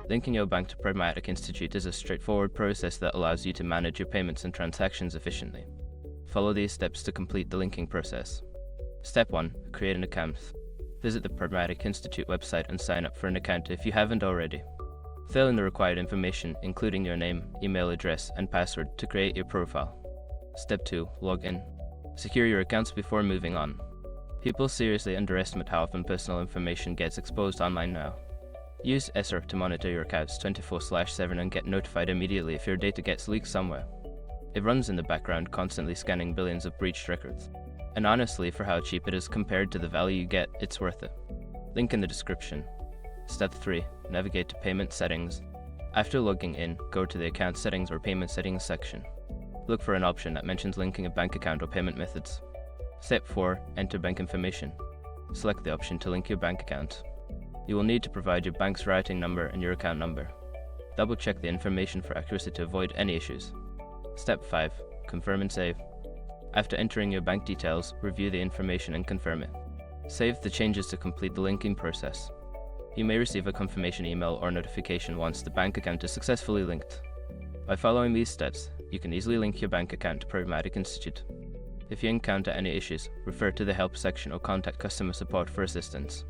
Linking your bank to Pragmatic Institute is a straightforward process that allows you to manage your payments and transactions efficiently. Follow these steps to complete the linking process. Step 1. Create an account. Visit the Pragmatic Institute website and sign up for an account if you haven't already. Fill in the required information, including your name, email address, and password to create your profile. Step 2. Log in. Secure your accounts before moving on. People seriously underestimate how often personal information gets exposed online now. Use ESER to monitor your accounts 24/7 and get notified immediately if your data gets leaked somewhere. It runs in the background, constantly scanning billions of breached records. And honestly, for how cheap it is compared to the value you get, it's worth it. Link in the description. Step 3. Navigate to Payment Settings. After logging in, go to the Account Settings or Payment Settings section. Look for an option that mentions linking a bank account or payment methods. Step 4. Enter bank information. Select the option to link your bank account. You will need to provide your bank's routing number and your account number. Double check the information for accuracy to avoid any issues. Step 5. Confirm and save. After entering your bank details, review the information and confirm it. Save the changes to complete the linking process. You may receive a confirmation email or notification once the bank account is successfully linked. By following these steps, you can easily link your bank account to Pragmatic Institute. If you encounter any issues, refer to the help section or contact customer support for assistance.